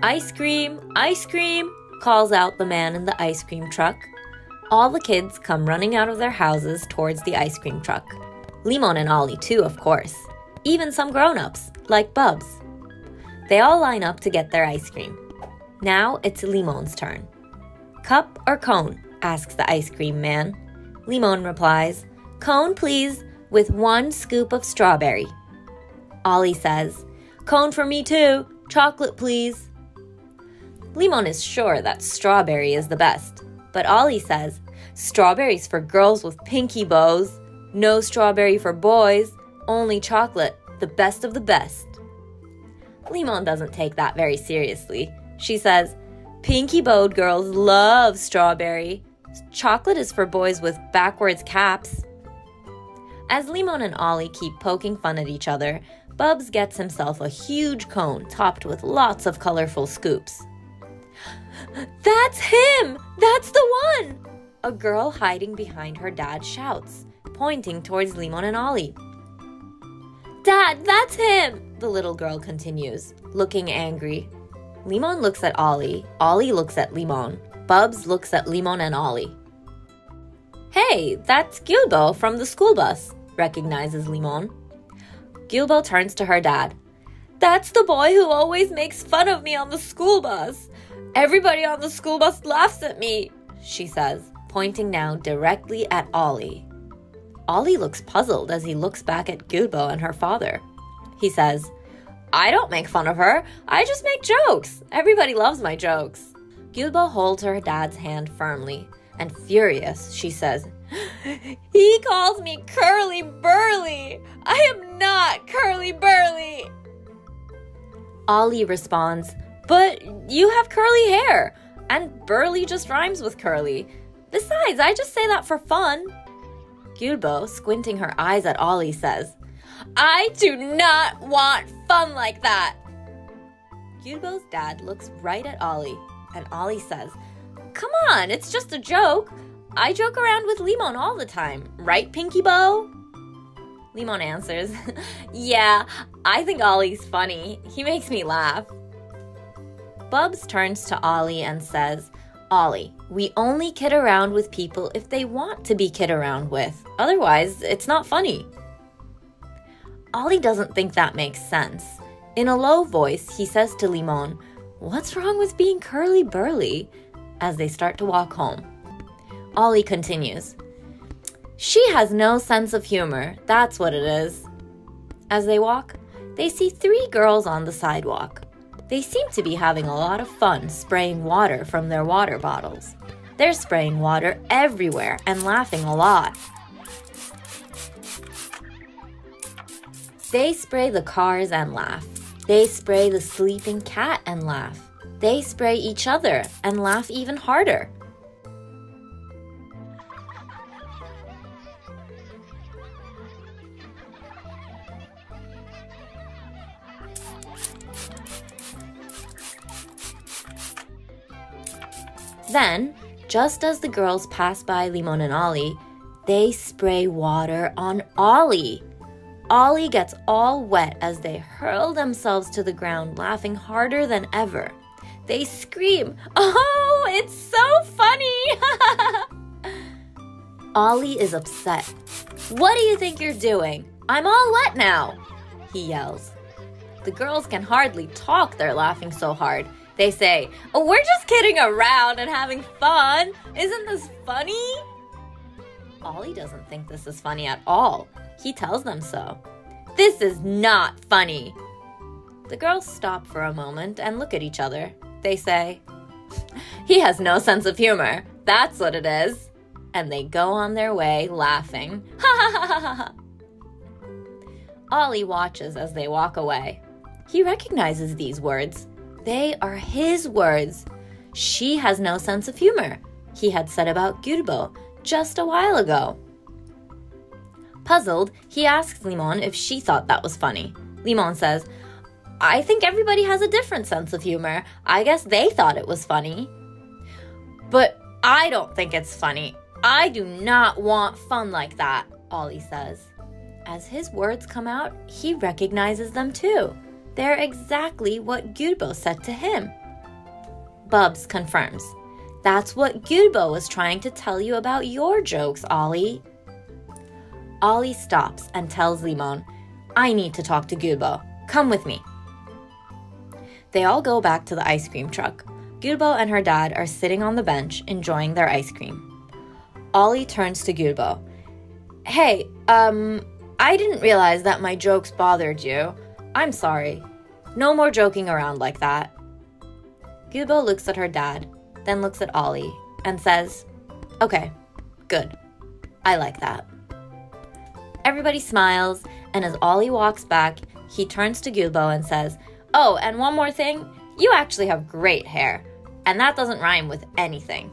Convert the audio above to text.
"Ice cream," calls out the man in the ice cream truck. All the kids come running out of their houses towards the ice cream truck. Limon and Ollie too, of course. Even some grown-ups, like Bubs. They all line up to get their ice cream. Now it's Limon's turn. "Cup or cone?" asks the ice cream man. Limon replies, "Cone, please, with 1 scoop of strawberry." Ollie says, "Cone for me too. Chocolate, please." Limon is sure that strawberry is the best, but Ollie says, "Strawberries for girls with pinky bows. No strawberry for boys. Only chocolate, the best of the best." Limon doesn't take that very seriously. She says, "Pinky-bowed girls love strawberry. Chocolate is for boys with backwards caps." As Limon and Ollie keep poking fun at each other, Bubs gets himself a huge cone topped with lots of colorful scoops. "That's him! That's the one!" a girl hiding behind her dad shouts, pointing towards Limon and Ollie. "Dad, that's him!" the little girl continues, looking angry. Limon looks at Ollie looks at Limon, Bubs looks at Limon and Ollie. "Hey, that's Gilbo from the school bus," recognizes Limon. Gilbo turns to her dad. "That's the boy who always makes fun of me on the school bus. Everybody on the school bus laughs at me," she says, pointing now directly at Ollie. Ollie looks puzzled as he looks back at Gilbo and her father. He says, "I don't make fun of her. I just make jokes. Everybody loves my jokes." Gilbo holds her dad's hand firmly, and furious, she says, "He calls me Curly Burly. I am not Curly Burly." Ollie responds, "But you have curly hair, and Burly just rhymes with curly. Besides, I just say that for fun." Gilbo, squinting her eyes at Ollie, says, "I do not want fun like that." Gilbo's dad looks right at Ollie, and Ollie says, "Come on, it's just a joke. I joke around with Limon all the time, right, Pinky Bow?" Limon answers, "Yeah, I think Ollie's funny. He makes me laugh." Bubs turns to Ollie and says, "Ollie, we only kid around with people if they want to be kid around with. Otherwise, it's not funny." Ollie doesn't think that makes sense. In a low voice, he says to Limon, "What's wrong with being curly burly?" as they start to walk home. Ollie continues, "She has no sense of humor, that's what it is." As they walk, they see 3 girls on the sidewalk. They seem to be having a lot of fun spraying water from their water bottles. They're spraying water everywhere and laughing a lot. They spray the cars and laugh. They spray the sleeping cat and laugh. They spray each other and laugh even harder. Then, just as the girls pass by Limon and Ollie, they spray water on Ollie. Ollie gets all wet as they hurl themselves to the ground, laughing harder than ever. They scream, "Oh, it's so funny!" Ollie is upset. "What do you think you're doing? I'm all wet now," he yells. The girls can hardly talk, they're laughing so hard. They say, "Oh, we're just kidding around and having fun. Isn't this funny?" Ollie doesn't think this is funny at all. He tells them so. "This is not funny." The girls stop for a moment and look at each other. They say, "He has no sense of humor. That's what it is." And they go on their way laughing. Ha ha ha ha ha. Ollie watches as they walk away. He recognizes these words. They are his words. "She has no sense of humor," he had said about Gilbo just a while ago. Puzzled, he asks Limon if she thought that was funny. Limon says, "I think everybody has a different sense of humor. I guess they thought it was funny." "But I don't think it's funny. I do not want fun like that," Ollie says. As his words come out, he recognizes them too. They're exactly what Gilbo said to him. Bubs confirms. That's what Gülbo was trying to tell you about your jokes, Ollie. Ollie stops and tells Limon, I need to talk to Gülbo. Come with me. They all go back to the ice cream truck. Gülbo and her dad are sitting on the bench enjoying their ice cream. Ollie turns to Gülbo. Hey, I didn't realize that my jokes bothered you. I'm sorry. No more joking around like that. Gülbo looks at her dad, then looks at Ollie and says, Okay, good. I like that. Everybody smiles, and as Ollie walks back, he turns to Gülbo and says, Oh, and one more thing, you actually have great hair, and that doesn't rhyme with anything.